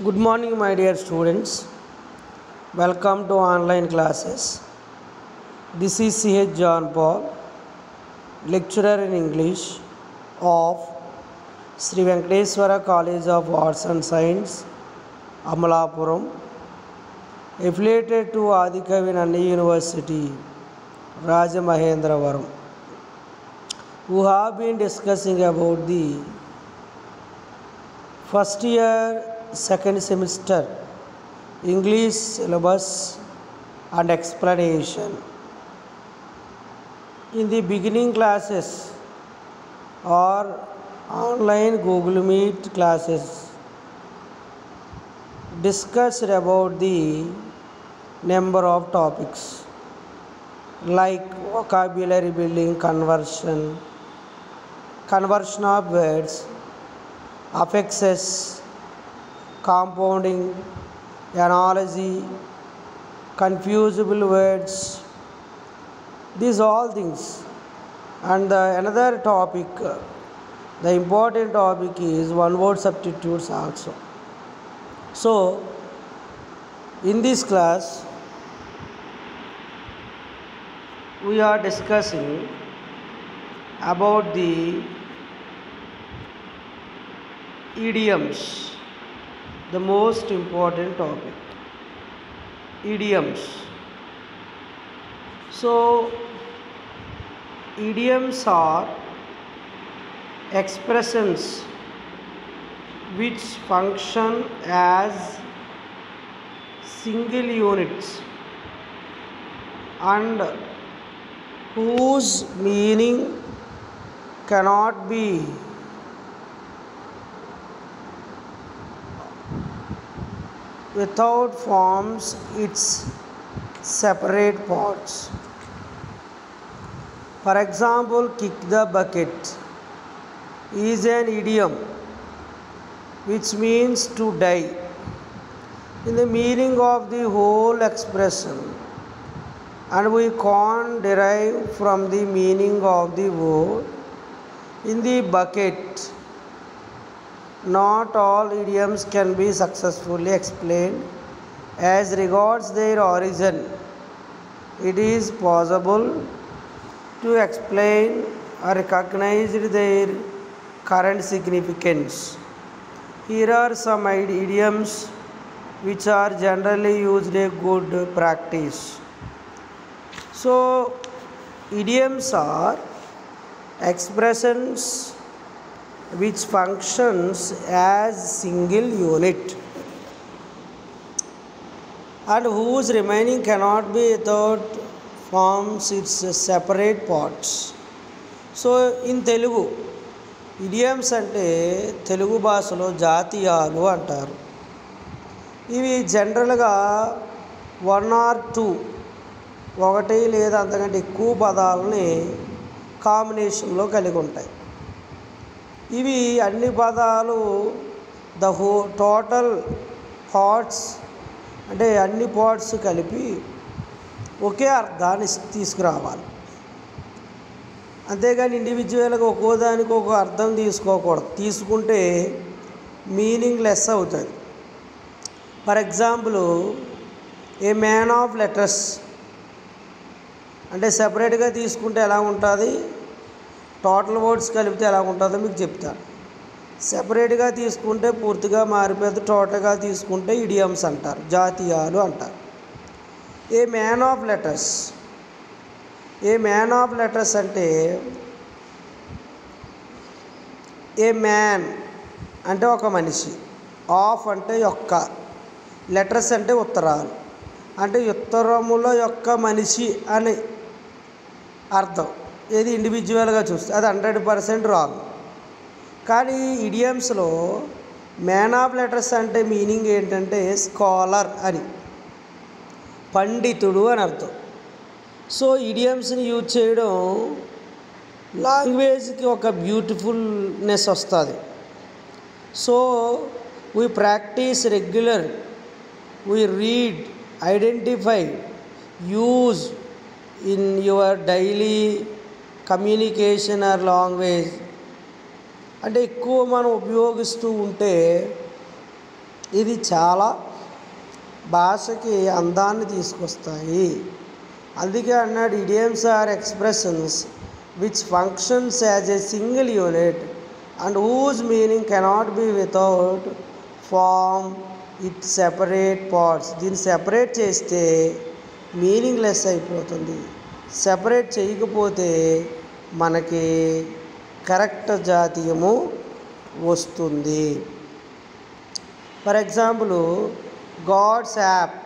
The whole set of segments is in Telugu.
Good morning, my dear students. Welcome to online classes. This is C.H. John Paul, lecturer in English of Sri Venkateswara College of Arts and Science, Amalapuram, affiliated to Adikavi Nanni University, Rajamahendravaram, who have been discussing about the first year, second semester English syllabus and explanation. In the beginning classes or online Google Meet classes, discussed about the number of topics like vocabulary building, conversion of words, affixes, compounding, analogy, confusable words, these all things. And another topic, the important topic is one word substitutes also. So, in this class, we are discussing about the idioms, the most important topic, idioms. So, idioms are expressions which function as single units and whose meaning cannot be without forms its separate parts. For example, kick the bucket is an idiom which means to die. In the meaning of the whole expression, and we can't derive from the meaning of the word in the bucket. Not all idioms can be successfully explained as regards their origin. It is possible to explain or recognize their current significance. Here are some idioms which are generally used a good practice. So, idioms are expressions which functions as single unit and whose remaining cannot be without forms its separate parts. So, in Telugu, idioms అంటే తెలుగు భాషలో జాతీయాలు అంటారు. ఇవి జనరల్గా వన్ ఆర్ టూ, ఒకటి లేదా అంతకంటే ఎక్కువ పదాలని కాంబినేషన్లో కలిగి ఉంటాయి. ఇవి అన్ని పదాలు టోటల్ పార్ట్స్ అంటే అన్ని పార్ట్స్ కలిపి ఒకే అర్థాన్ని తీసుకురావాలి. అంతేగాని ఇండివిజువల్గా ఒక్కో దానికి ఒక అర్థం తీసుకోకూడదు. తీసుకుంటే మీనింగ్ లెస్ అవుతుంది. For example, A man of letters అంటే సెపరేట్గా తీసుకుంటే ఎలా ఉంటుంది, టోటల్ వర్డ్స్ కలిపితే ఎలా ఉంటుందో మీకు చెప్తాను. సెపరేట్గా తీసుకుంటే పూర్తిగా మారిపోతుంది, టోటల్గా తీసుకుంటే ఇడియమ్స్ అంటారు, జాతీయాలు అంటారు. ఏ man of letters, A man of letters అంటే ఏ మ్యాన్ అంటే ఒక మనిషి, ఆఫ్ అంటే యొక్క, లెటర్స్ అంటే ఉత్తరాలు, అంటే ఉత్తరముల యొక్క మనిషి అని అర్థం. ఏది ఇండివిజువల్గా చూస్తే అది 100% రాంగ్. కానీ ఇడియమ్స్లో మ్యాన్ ఆఫ్ లెటర్స్ అంటే మీనింగ్ ఏంటంటే స్కాలర్ అని, పండితుడు అని అర్థం. సో ఇడియమ్స్ని యూజ్ చేయడం లాంగ్వేజ్కి ఒక బ్యూటిఫుల్నెస్ వస్తుంది. So we practice regular, we read, identify, use in your daily communication or language. అంటే ఎక్కువ మనం ఉపయోగిస్తూ ఉంటే ఇది చాలా భాషకి అందాన్ని తీసుకొస్తాయి. అందుకే అన్నాడు idioms are expressions which functions as a single unit and whose meaning cannot be without form it separate parts. దీన్ని సెపరేట్ చేస్తే మీనింగ్లెస్ అయిపోతుంది. సెపరేట్ చేయకపోతే మనకి కరెక్ట్ జాతీయము వస్తుంది. For example God's ape.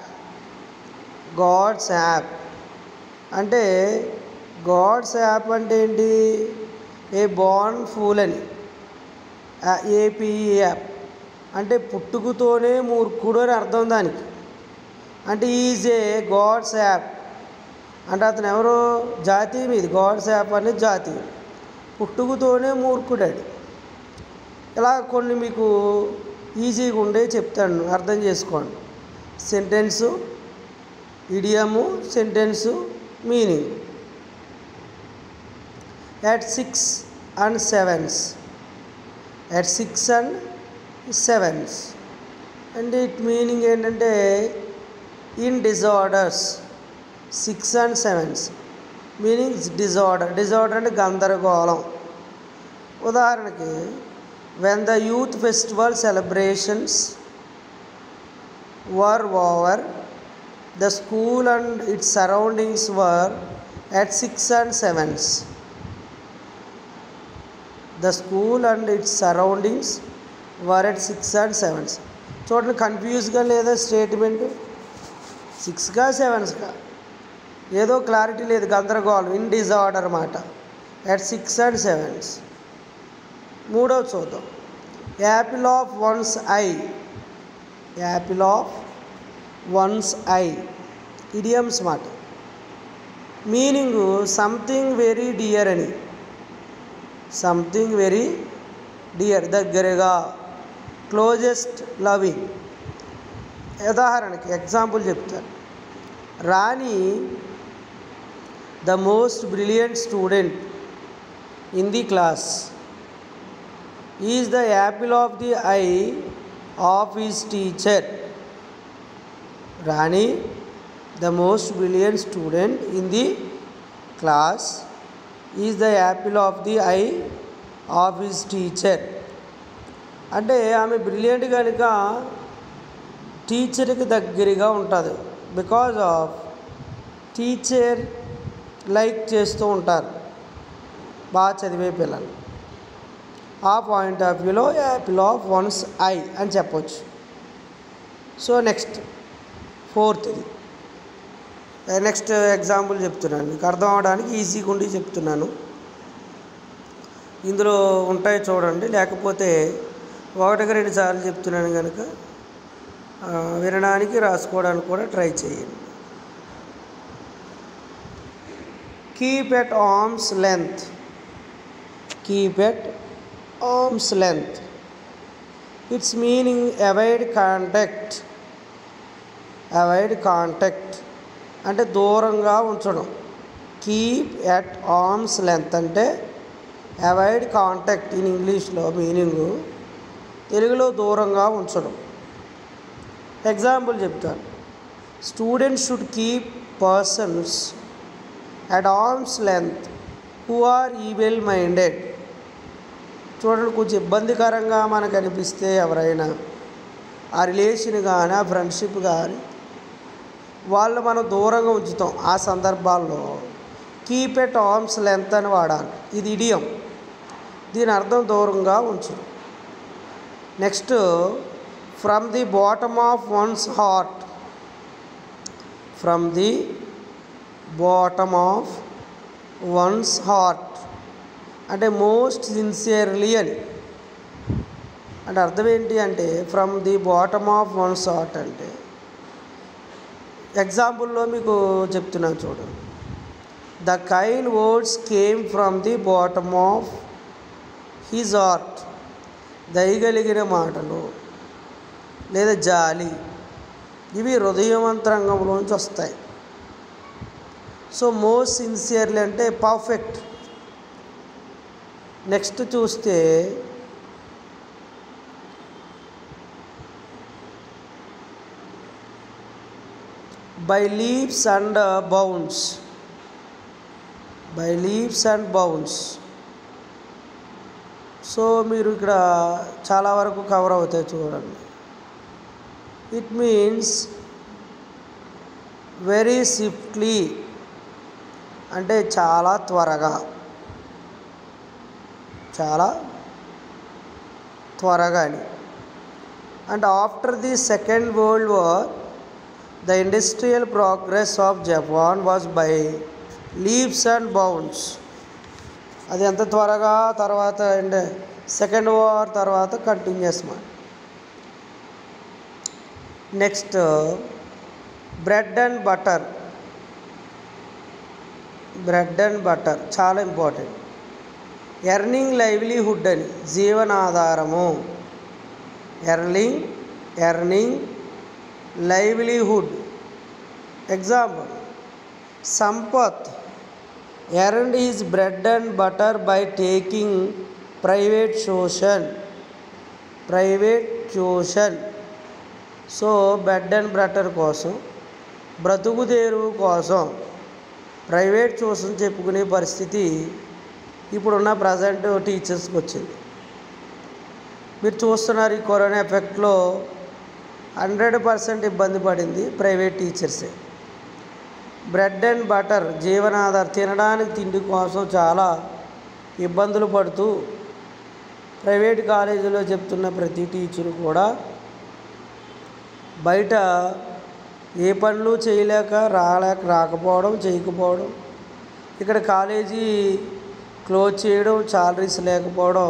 God's ape అంటే గాడ్స్ యాప్ అంటే ఏంటి? ఏ బార్న్ ఫూల్ అని. ఏపీఈ యాప్ అంటే పుట్టుకతోనే మూర్ఖుడు అని అర్థం దానికి. అంటే ఈజ్ ఏ గాడ్స్ యాప్ అంటే అతను ఎవరో జాతీయం. ఇది గాడ్స్ యాప్ అనేది జాతీయం. పుట్టుకతోనే మూర్ఖుడాడు. ఇలా కొన్ని మీకు ఈజీగా ఉండే చెప్తాను, అర్థం చేసుకోండి. Sentence, idiom, sentence, meaning. at 6 and 7s. At 6 and 7s. And it meaning ఏంటంటే in disorders. 6 and 7s meaning disorder. Disorder అంటే గందరగోళం. ఉదాహరణకి when the youth festival celebrations were over, the school and its surroundings were at 6 and 7s. The school and its surroundings were at 6 and 7s. చూడండి కన్ఫ్యూజ్గా లేదా స్టేట్మెంట్? 6గా 7గా ఏదో క్లారిటీ లేదు, గందరగోళం, ఇన్ డిజార్డర్ అన్నమాట. at 6 and 7s. మూడవ చూద్దాం. Apple of one's eye. Apple of one's eye idioms మాట. మీనింగు సంథింగ్ వెరీ డియర్ అని. సంథింగ్ వెరీ డియర్ దగ్గరగా, క్లోజెస్ట్, లవింగ్. ఉదాహరణకి ఎగ్జాంపుల్ చెప్తాను. Rani the most brilliant student in the class is the apple of the eye of his teacher. Rani the most brilliant student in the class is the apple of the eye of his teacher. అంటే ఆమె బ్రిలియంట్ కనుక టీచర్కి దగ్గరగా ఉంటుంది. బికాజ్ ఆఫ్ టీచర్ లైక్ చేస్తూ ఉంటారు బాగా చదివే పిల్లలు. ఆ పాయింట్ ఆఫ్ వ్యూలో యాపిల్ ఆఫ్ వన్స్ ఐ అని చెప్పవచ్చు. సో నెక్స్ట్ ఫోర్త్ది. నెక్స్ట్ ఎగ్జాంపుల్ చెప్తున్నాను, మీకు అర్థం అవడానికి ఈజీగా ఉండి చెప్తున్నాను. ఇందులో ఉంటాయి చూడండి, లేకపోతే ఒకటికి 2 సార్లు చెప్తున్నాను కనుక వినడానికి రాసుకోవడానికి కూడా ట్రై చేయండి. Keep at arm's length. Keep at arm's length. Its meaning avoid contact. Avoid contact అంటే దూరంగా ఉంచడం. కీప్ ఎట్ ఆర్మ్స్ లెంత్ అంటే అవాయిడ్ కాంటాక్ట్ ఇన్ ఇంగ్లీష్లో మీనింగు, తెలుగులో దూరంగా ఉంచడం. ఎగ్జాంపుల్ చెప్తాను. Students should keep persons at arm's length who are evil minded. చూడండి, కొంచెం ఇబ్బందికరంగా మనకు అనిపిస్తే ఎవరైనా ఆ రిలేషన్ కానీ ఆ ఫ్రెండ్షిప్ కానీ వాళ్ళు మనం దూరంగా ఉంచుతాం. ఆ సందర్భాల్లో కీప్ ఎట్ ఆర్మ్స్ లెంత్ అని వాడాలి. ఇది ఇడియం. దీని అర్థం దూరంగా ఉంచడం. Next from the bottom of once heart. From the bottom of once heart అంటే మోస్ట్ సిన్సియర్లీ అని. అంటే అర్థం ఏంటి అంటే from the bottom of once heart అంటే ఎగ్జాంపుల్లో మీకు చెప్తున్నాను చూడండి. The kind words came from the bottom of his heart. దయగలిగిన మాటలు లేదా జాలి ఇవి హృదయవంతరంగంలోంచి వస్తాయి. సో మోస్ట్ సిన్సియర్లీ అంటే పర్ఫెక్ట్. నెక్స్ట్ చూస్తే by leaps and bounds. By leaps and bounds. So మీరు ఇక్కడ చాలా వరకు కవర్ అవుతాయి చూడండి. ఇట్ మీన్స్ వెరీ స్విఫ్ట్లీ అంటే చాలా త్వరగా, చాలా త్వరగా అని. And after the second world war the industrial progress of Japan was by leaps and bounds. అది ఎంత త్వరగా తర్వాత అంటే సెకండ్ వార్ తర్వాత కంటిన్యూస్ మాట. Next bread and butter. Bread and butter చాలా ఇంపార్టెంట్. ఎర్నింగ్ లైవ్లీహుడ్ అని జీవనాధారము. Earning livelihood. Example Sampath earned his bread and butter by taking private tuition. So bread and butter కోసం, బ్రతుకు తెరువు కోసం ప్రైవేట్ ట్యూషన్ చెప్పుకునే పరిస్థితి ఇప్పుడున్న ప్రజెంట్ టీచర్స్కి వచ్చింది. మీరు చూస్తున్నారు ఈ కరోనా ఎఫెక్ట్లో 100% ఇబ్బంది పడింది ప్రైవేట్ టీచర్సే. బ్రెడ్ అండ్ బటర్ జీవనాధారం తినడానికి తిండి కోసం చాలా ఇబ్బందులు పడుతూ ప్రైవేట్ కాలేజీలో చెప్తున్న ప్రతి టీచరు కూడా బయట ఏ పనులు చేయలేక రాకపోవడం, చేయకపోవడం, ఇక్కడ కాలేజీ క్లోజ్ చేయడం, సాలరీస్ లేకపోవడం,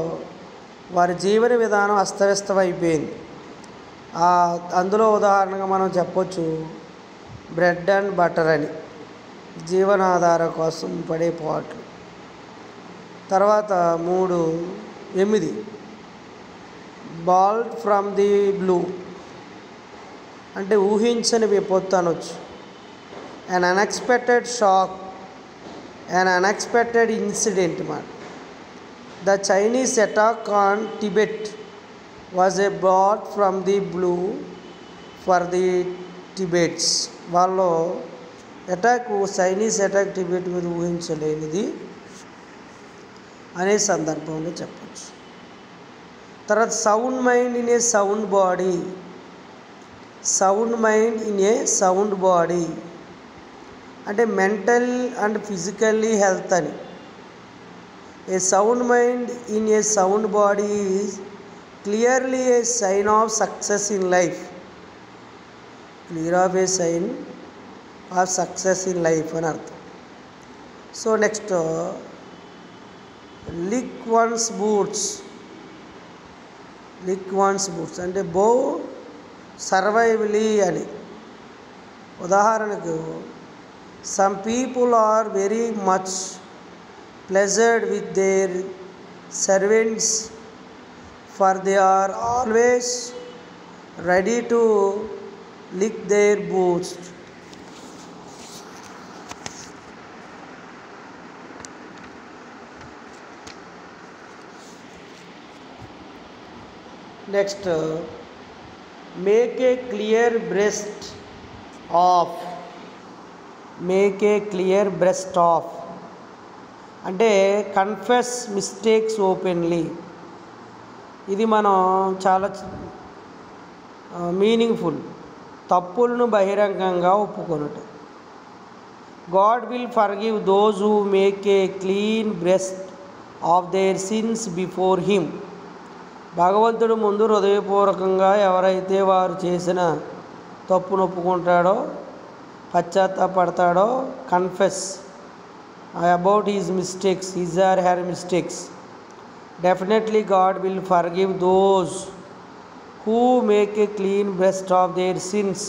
వారి జీవన విధానం అస్తవ్యస్తం అయిపోయింది. అందులో ఉదాహరణగా మనం చెప్పొచ్చు బ్రెడ్ అండ్ బటర్ అని, జీవనాధారం కోసం పడే పాటలు. తర్వాత 3:8 బాల్డ్ ఫ్రమ్ ది బ్లూ అంటే ఊహించని విపత్తు అనొచ్చు. an unexpected shock, an unexpected incident మాట. The Chinese attack on Tibet was a bolt from the blue for the Tibets. వాళ్ళు చైనీస్ అటాక్ టిబెట్ మీద ఊహించలేనిది అనే సందర్భంలో చెప్పచ్చు. తర్వాత sound mind in a sound body. Sound mind in a sound body అంటే మెంటల్ అండ్ ఫిజికల్లీ హెల్త్ అని. A sound mind in a sound body is clearly a sign of success in life. Clear of a sign of success in life అని అర్థం. So next lick one's boots. Lick one's boots అంటే బో సర్వైవ్లీ అని. ఉదాహరణకు some people are very much pleasured with their servants for they are always ready to lick their boots. Next make a clear breast of. Make a clear breast of అంటే కన్ఫెస్ మిస్టేక్స్ ఓపెన్లీ. ఇది మనం చాలా మీనింగ్ఫుల్. తప్పులను బహిరంగంగా ఒప్పుకొనుట. God will forgive those who make a clean breast of their sins before him. భగవంతుడు ముందు హృదయపూర్వకంగా ఎవరైతే వారు చేసిన తప్పును ఒప్పుకుంటాడో, పశ్చాత్తాపడతాడో, confess about his mistakes, his or her mistakes, definitely God will forgive those who make a clean breast of their sins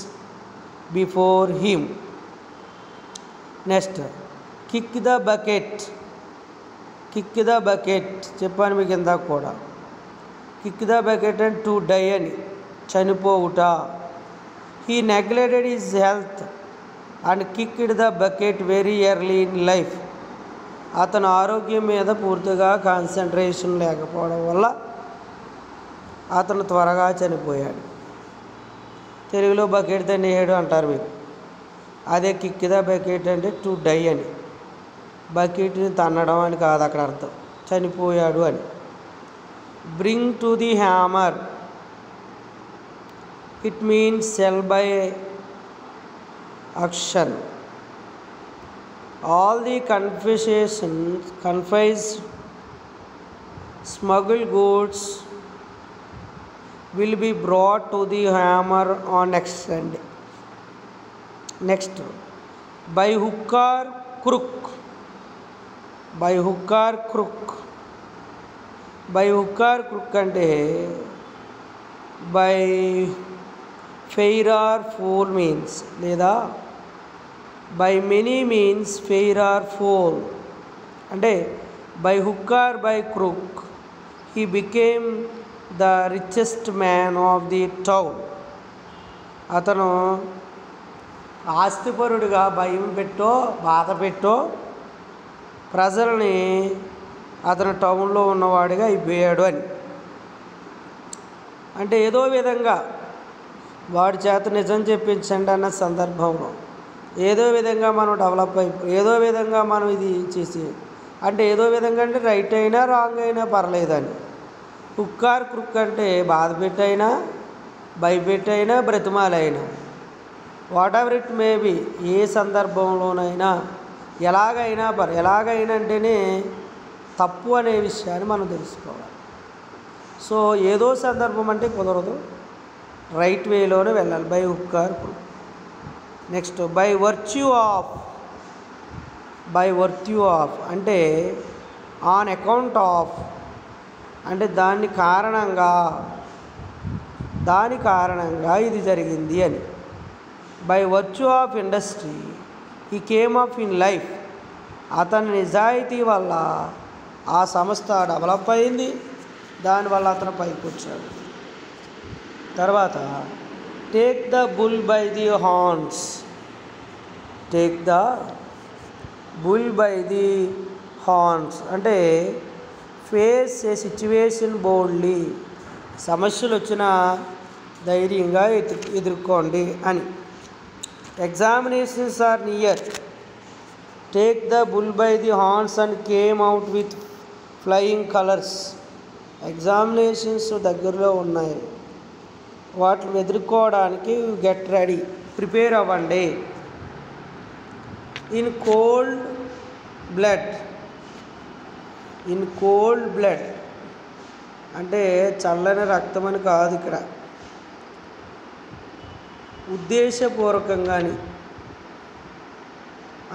before him. Next kick the bucket. Kick the bucket చెప్పాను మీకు ఇందాక కూడా. Kick the bucket and to die అని చనిపోవుట. He neglected his health and kicked the bucket very early in life. అతను ఆరోగ్యం మీద పూర్తిగా కాన్సన్ట్రేషన్ లేకపోవడం వల్ల అతను త్వరగా చనిపోయాడు. తెలుగులో బకెట్ తన్నేయడు అంటారు మీరు. అదే కిక్ ద బకెట్ అంటే టు డై అని, బకెట్ని తన్నడం అని కాదు అక్కడ అర్థం, చనిపోయాడు అని. Bring to the hammer, it means cell by action. All the confiscated smuggled goods will be brought to the hammer on next Sunday. Next, by hook or crook. By hook or crook. By hook or crook అంటే by fair or foul means, లేదా by many means fair or foul అంటే by hook or by crook he became the richest man of the town. అతను ఆస్తిపరుడిగా భయం పెట్టో బాధ పెట్టో ప్రజల్ని అతను టౌన్లో ఉన్నవాడిగా అయిపోయాడు అని. అంటే ఏదో విధంగా వాడి చేత నిజం చెప్పించండి అన్న సందర్భంలో ఏదో విధంగా మనం డెవలప్ ఏదో విధంగా మనం ఇది చేసి, అంటే ఏదో విధంగా అంటే రైట్ అయినా రాంగ్ అయినా పర్లేదని. హుక్ ఆర్ క్రుక్ అంటే బాధ పెట్టైనా భయపెట్టైనా బ్రతిమాలైనా, whatever it may be, ఏ సందర్భంలోనైనా ఎలాగైనా ఎలాగైనా అంటేనే తప్పు అనే విషయాన్ని మనం తెలుసుకోవాలి. సో ఏదో సందర్భం అంటే కుదరదు, రైట్ వేలోనే వెళ్ళాలి. By hook are క్రుక్. Next by virtue of. By virtue of అంటే ఆన్ అకౌంట్ ఆఫ్ అంటే దాని కారణంగా ఇది జరిగింది అని. బై వర్చ్యూ ఆఫ్ ఇండస్ట్రీ ఈ కేమ్ ఆఫ్ ఇన్ లైఫ్, అతని నిజాయితీ వల్ల ఆ సంస్థ డెవలప్ అయింది, దానివల్ల అతను పైకి వచ్చాడు. తర్వాత take the bull by the horns. Take the bull by the horns అంటే ఫేస్ ఏ సిచ్యువేషన్ బోల్డ్లీ, సమస్యలు వచ్చినా ధైర్యంగా ఎదుర్కోండి అని. Examinations are near. Take the bull by the horns and came out with flying colours. Examinations దగ్గరలో ఉన్నాయి, వాటిని ఎదుర్కోవడానికి గెట్ రెడీ, ప్రిపేర్ అవ్వండి. In cold blood. In cold blood అంటే చల్లని రక్తం అని కాదు ఇక్కడ, ఉద్దేశపూర్వకంగాని,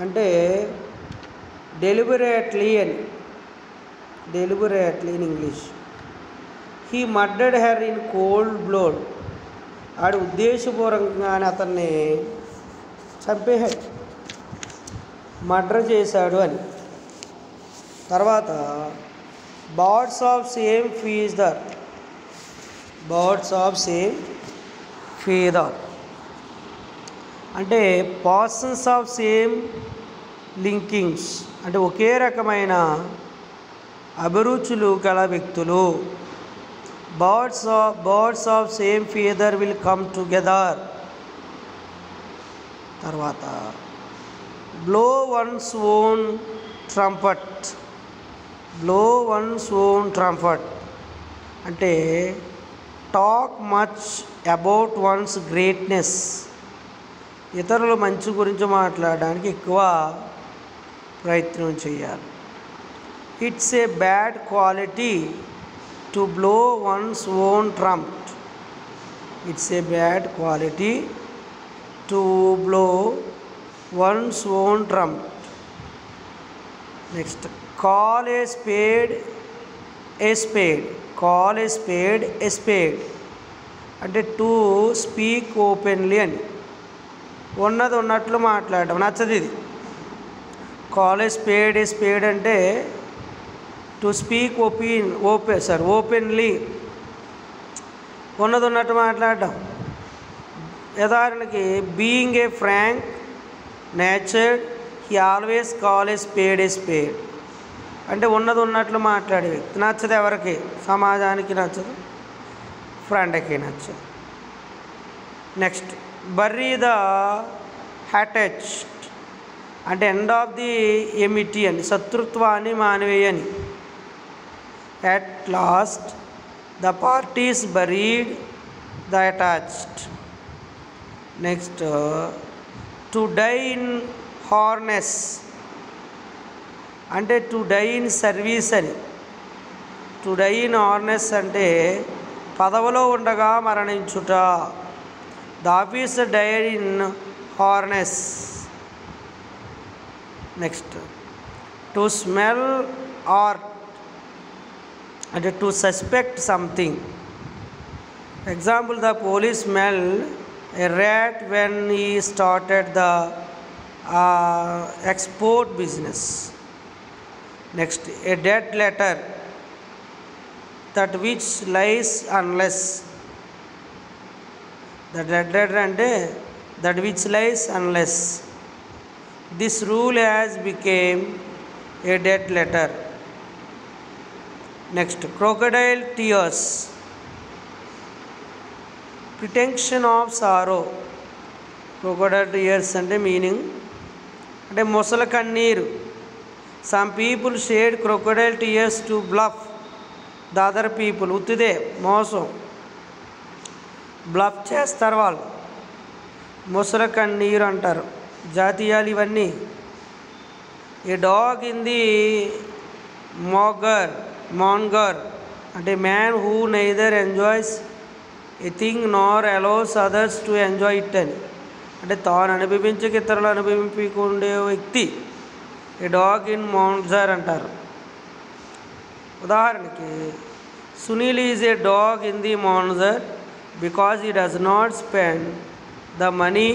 అంటే డెలిబరేట్లీ అని, deliberately in English. He murdered her in cold blood, ఆడు ఉద్దేశపూర్వకంగానే అతన్ని చంపేశాడు, మర్డర్ చేశాడు అని. తర్వాత birds of same feather. Birds of same feather అంటే పర్సన్స్ ఆఫ్ సేమ్ లింకింగ్స్ అంటే ఒకే రకమైన అభిరుచులు గల వ్యక్తులు. Birds of same feather will come together. తర్వాత blow one's own trumpet. Blow one's own trumpet అంటే talk much about one's greatness. ఇతరుల మంచి గురించి మాట్లాడడానికి ఎక్కువ ప్రయత్నం చేయాలి. It's a bad quality to blow one's own trumpet. It's a bad quality to blow one's own trumpet. Next call a spade a spade. Call a spade a spade అంటే టు స్పీక్ ఓపెన్లీ అని, ఉన్నది ఉన్నట్లు మాట్లాడడం. నచ్చదు ఇది. కాల్ ఏ స్పేడ్ అంటే టు స్పీక్ ఓపెన్లీ, ఉన్నది ఉన్నట్టు మాట్లాడడం. ఉదాహరణకి being a frank natured he always call a spade అంటే ఉన్నది ఉన్నట్లు మాట్లాడే వ్యక్తి. నచ్చదు ఎవరికి, సమాజానికి నచ్చదు, ఫ్రెండ్కి నచ్చదు. నెక్స్ట్ బర్రీ ద అటాచ్డ్ అంటే ఎండ్ ఆఫ్ ది ఎమిటీ అని, శత్రుత్వాన్ని మానివేయని. At last the parties buried the hatchet. Next to die in harness అంటే టు డై ఇన్ సర్వీస్ అని. టు డై ఇన్ హార్నెస్ అంటే పదవిలో ఉండగా మరణించుట. The officer died in harness. Next to smell rat అంటే to suspect something. Example, the police smell a rat when he started the export business. Next, a dead letter, that which lies unless. The dead letter ante that which lies unless. This rule has become a dead letter. Next, crocodile tears, pretension of sorrow. Crocodile tears అంటే మీనింగ్ అంటే మొసల కన్నీరు. Some people shed crocodile tears to bluff the other people. ఉత్తిదే మోసం, బ్లఫ్ చేస్తారు వాళ్ళు, మొసల కన్నీరు అంటారు. జాతీయాలు ఇవన్నీ. A dog in the manger అంటే man who neither enjoys a thing nor allows others to enjoy it అని. అంటే తాను అనుభవించక ఇతరులు అనుభవించుకుండే వ్యక్తి ఏ డాగ్ ఇన్ మాంజర్ అంటారు. ఉదాహరణకి, Sunil is a dog in the manger because he does not spend the money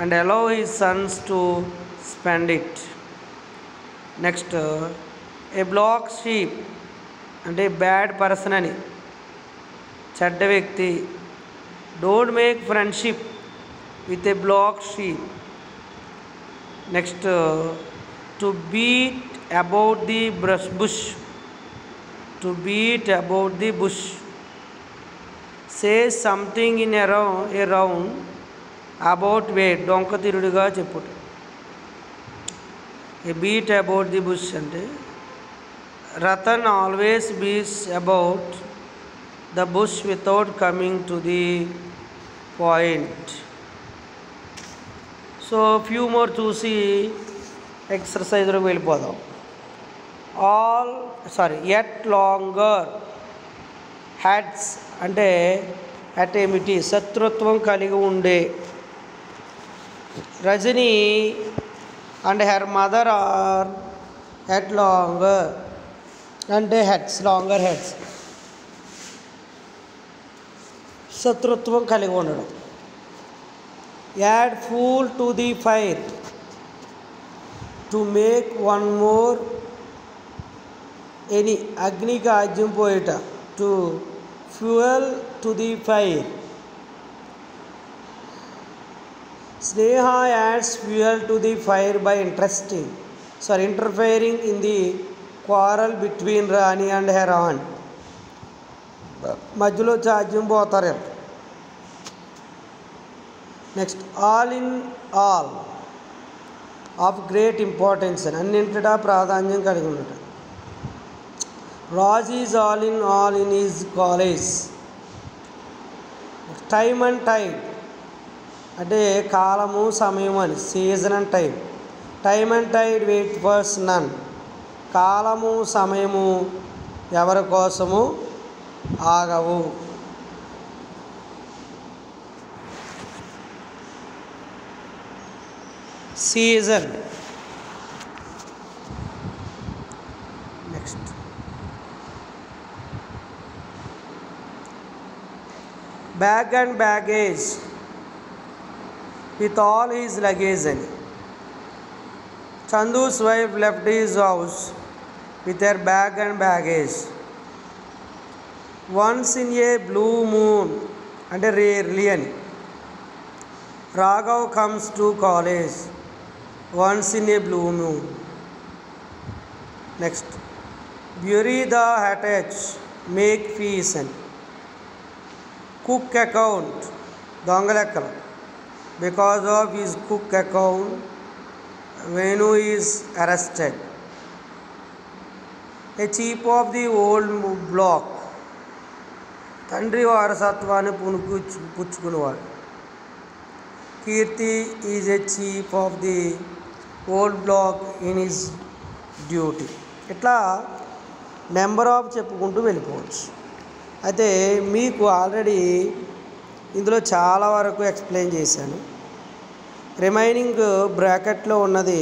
and allow his sons to spend it. Next, a black sheep అంటే బ్యాడ్ పర్సన్ అని, చెడ్డ వ్యక్తి. Don't make friendship with a black sheep. Next, to beat about the bush. To beat about the bush, say something in a round about way, డొంక తిరుడుగా చెప్పుట. A beat about the bush అంటే Ratan always beats about the bush without coming to the point. So few more చూసి ఎక్సర్సైజ్లోకి వెళ్ళిపోదాం. yet longer హ్యాడ్స్ అంటే అట్ ఏమిటి, శత్రుత్వం కలిగి ఉండే. Rajani and her mother are at logger అంటే హెడ్స్, లాంగర్ హెడ్స్, శత్రుత్వం కలిగి ఉండడం. Add fuel to the fire to make one more ఎనీ, అగ్నికి ఆజ్యం పోయేట. To fuel to the fire. Sneha adds fuel to the fire by interfering in the quarrel between Rani and her aunt. మధ్యలో చార్జ్యం పోతారు. Next, all in all of great importance అని, అన్నింటిటా ప్రాధాన్యం కలిగి ఉండట. Raj is all in is college. Time and tide అంటే కాలము సమయం అని, season and time. Time and tide wait for none, కాలము సమయము ఎవరి కోసము ఆగవు. Season. Next, bag and baggage with all his luggage అని. చందూస్ wife left his house with her bag and baggage. Once in a blue moon అంటే రేర్లీ అని. Raghav comes to college once in a blue moon. Next, bury the హ్యాటచ్ మేక్ ఫీస్ అని. కుక్ అకౌంట్ దొంగ లెక్కలు. because of his cook account, Venu is arrested. A chief of the old block, తండ్రి వారసత్వాన్ని పుచ్చుకునేవాడు. Keerthi is a chip off the old block in his duty. ఇట్లా నెంబర్ ఆఫ్ చెప్పుకుంటూ వెళ్ళిపోవచ్చు. అయితే మీకు ఆల్రెడీ ఇందులో చాలా వరకు ఎక్స్ప్లెయిన్ చేశాను. రిమైనింగ్ బ్రాకెట్లో ఉన్నది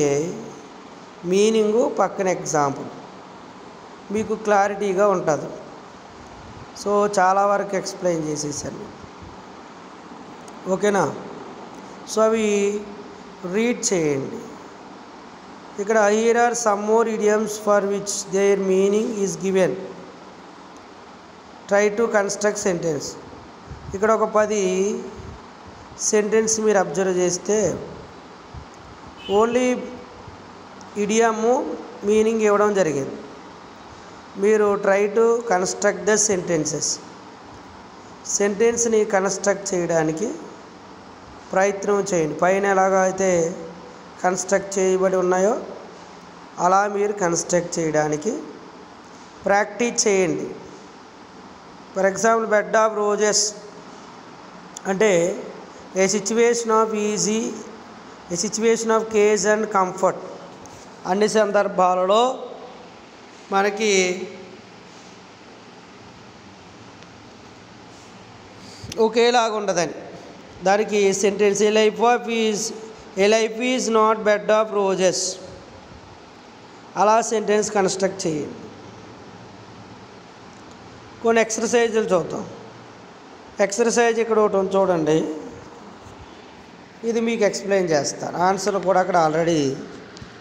మీనింగు, పక్కన ఎగ్జాంపుల్ మీకు క్లారిటీగా ఉంటుంది. సో చాలా వరకు ఎక్స్ప్లెయిన్ చేసేసాను. ఓకేనా? సో అవి రీడ్ చేయండి. ఇక్కడ here are some more idioms for which their meaning is given. Try to construct sentence. ఇక్కడ ఒక 10 సెంటెన్స్ మీరు అబ్జర్వ్ చేస్తే ఓన్లీ ఇడియము మీనింగ్ ఇవ్వడం జరిగింది. మీరు try to construct the sentences. సెంటెన్స్ని కన్స్ట్రక్ట్ చేయడానికి ప్రయత్నం చేయండి. పైన ఎలాగ అయితే కన్స్ట్రక్ట్ చేయబడి ఉన్నాయో అలా మీరు కన్స్ట్రక్ట్ చేయడానికి ప్రాక్టీస్ చేయండి. For example, bed of roses అంటే a situation of easy, a situation of cage and comfort. అన్ని సందర్భాలలో మనకి ఒకేలాగా ఉండదని దానికి sentence a life is not bed of roses. అలా సెంటెన్స్ కన్స్ట్రక్ట్ చేయండి. కొన్ని ఎక్సర్సైజులు చూద్దాం. ఎక్సర్సైజ్ ఇక్కడ ఒకటి చూడండి, ఇది మీకు ఎక్స్ప్లెయిన్ చేస్తాను. ఆన్సర్ కూడా అక్కడ ఆల్రెడీ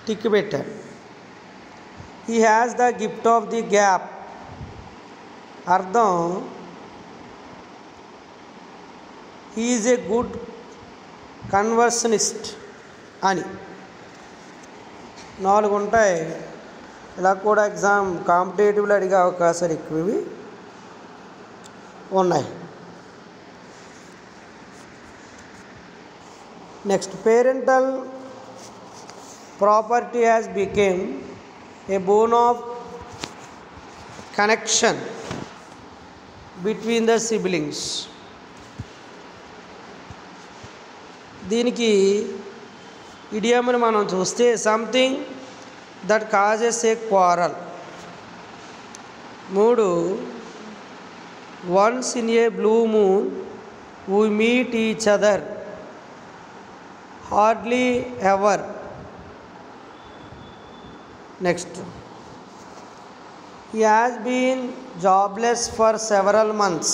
టిక్ పెట్టాను. He has the gift of the gap. అర్థం, హీ ఈజ్ ఏ గుడ్ కన్వర్సనిస్ట్ అని. 4 ఉంటాయి. ఇలా కూడా ఎగ్జామ్ కాంపిటేటివ్లో అడిగే అవకాశాలు ఎక్కువ ఉన్నాయి. Next, parental property has became a bone of connection between the siblings. దీనికి ఇడియమ్ని మనం చూస్తే something that causes A quarrel. 3, once in a blue moon we meet each other, hardly ever. Next, he has been jobless for several months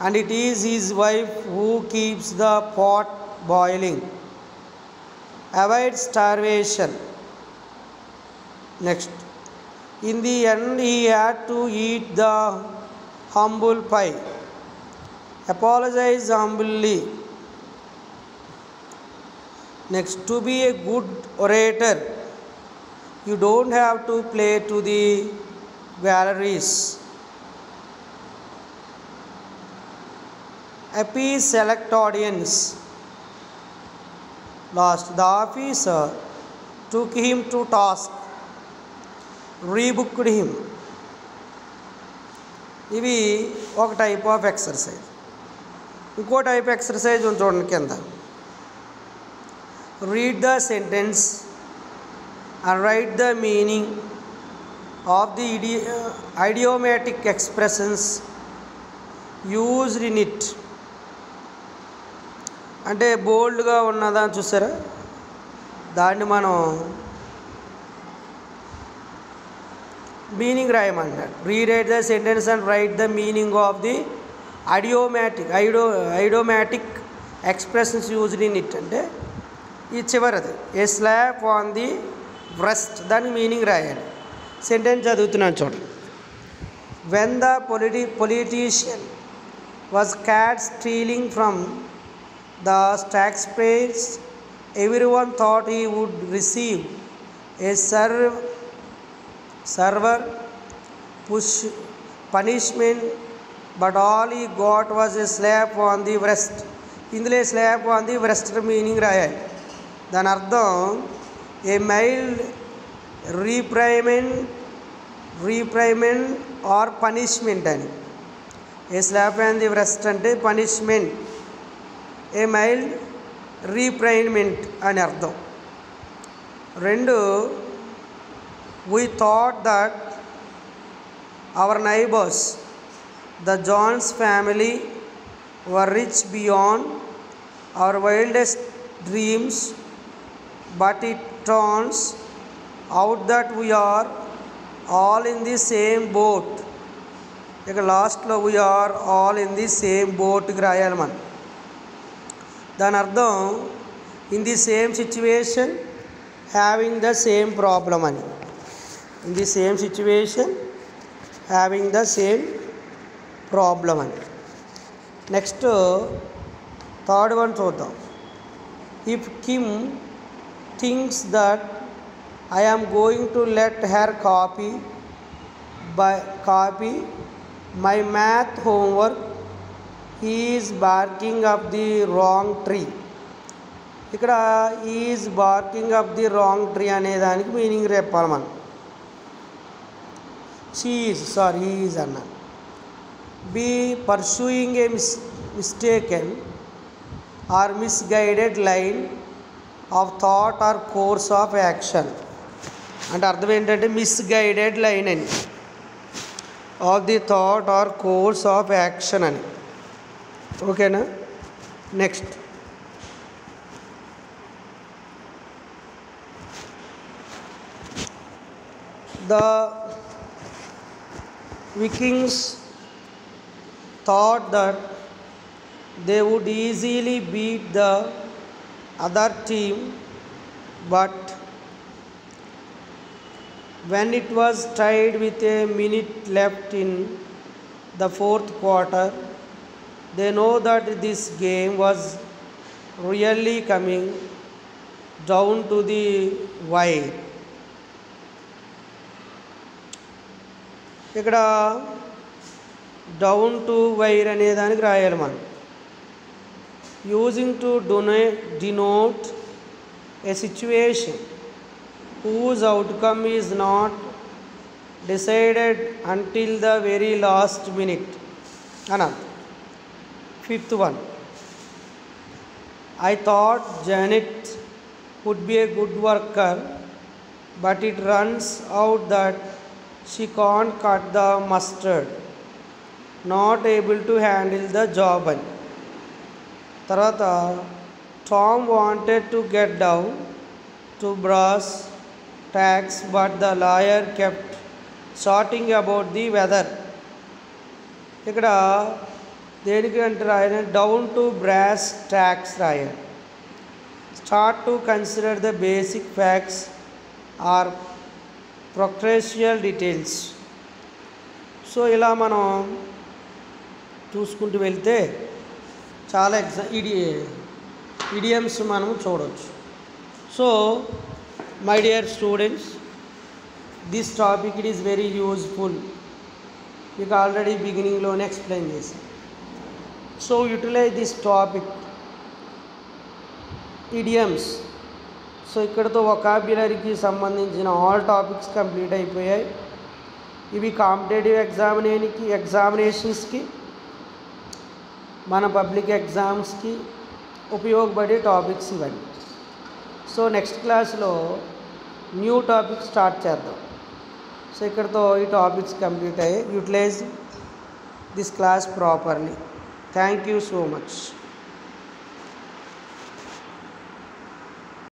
and it is his wife who keeps the pot boiling. Avoid starvation. Next, in the end he had to eat the humble pie. Apologize humbly. Next, to be a good orator you don't have to play to the galleries. Appease select audience. Last, the officer took him to task, rebooked him. ఇవి ఒక టైప్ ఆఫ్ ఎక్సర్సైజ్. ఇంకో టైప్ ఎక్సర్సైజ్ చూడండి కింద. Read the sentence and write the meaning of the idiomatic expressions used in it. అంటే బోల్డ్గా ఉన్నదా చూసారా, దాన్ని మనం మీనింగ్ రాయమంటారు. Rewrite the sentence and write the meaning of the idiomatic expressions used in it. అంటే ఈ చివరిది a slap on the breast, దానికి మీనింగ్ రాయాలి. సెంటెన్స్ చదువుతున్నాను చూడండి. When the politician was caught stealing from the taxpayers, everyone thought he would receive a severe punishment, but all he got was a slap on the wrist. ఇందులో slab on the worst meaning రాయాలి. దాని అర్థం ఏ మైల్డ్ రీప్రైమెంట్ ఆర్ పనిష్మెంట్ అని. ఏ స్లాప్ ఆన్ ది వరస్ట్ అంటే పనిష్మెంట్, ఏ మైల్డ్ రీప్రైమెంట్ అని అర్థం. 2, we thought that our neighbors, the Jones family, were rich beyond our wildest dreams, but it turns out that we are all in the same boat. ఇక లాస్ట్లో we are all in the same boatకి రాయాలి మనం. దాని అర్థం in the same situation having the same problem అని. In the same situation having the same problem అని. నెక్స్ట్ థర్డ్ వన్ చూద్దాం. If Kim thinks that I am going to let her copy my math homework, he is barking up the wrong tree. ఇక్కడ is barking up the wrong tree అనే దానికి మీనింగ్ చెప్పాలి మనం. షీ ఈజ్ అన్నాను. Be pursuing a mistaken or misguided line of thought or course of action అంటే అర్థం ఏంటంటే మిస్గైడెడ్ లైన్ అని, of the thought or course of action అని. ఓకేనా. Next the Vikings thought that they would easily beat the other team, but when it was tied with a minute left in the fourth quarter, they know that this game was really coming down to the wire. ఇక్కడ డౌన్ టు వైర్ అనే దానికి రాయాలి మనం. Using to denote A situation whose outcome is not decided until the very last minute అన్నారు. 5th one, I thought Janet would be a good worker, but it runs out that she can't cut the mustard, not able to handle the job అని. తర్వాత Tom wanted to get down to brass tacks, but the lawyer kept shouting about the weather. ఇక్కడ దేనికి అంటే రాయాలి, డౌన్ టు బ్రాస్ ట్యాక్స్ రాయాలి. Start to consider the basic facts or practical details. So ఇలా మనం చూసుకుంటూ వెళ్తే చాలా ఇడియమ్స్ మనం చూడవచ్చు. So my dear students, this topic it is very useful. మీకు ఆల్రెడీ బిగినింగ్లోనే ఎక్స్ప్లెయిన్ చేశాను. So utilize this topic idioms. So ఇక్కడతో వొకాబ్యులరీకి సంబంధించిన ఆల్ టాపిక్స్ కంప్లీట్ అయిపోయాయి. ఇవి కాంపిటేటివ్ ఎగ్జామినేషన్స్కి మన పబ్లిక్ ఎగ్జామ్స్కి ఉపయోగపడే టాపిక్స్ ఇవన్నీ. సో నెక్స్ట్ క్లాస్లో న్యూ టాపిక్ స్టార్ట్ చేద్దాం. సో ఇక్కడతో ఈ టాపిక్స్ కంప్లీట్ అయ్యాయి. Utilise this class properly. Thank you so much.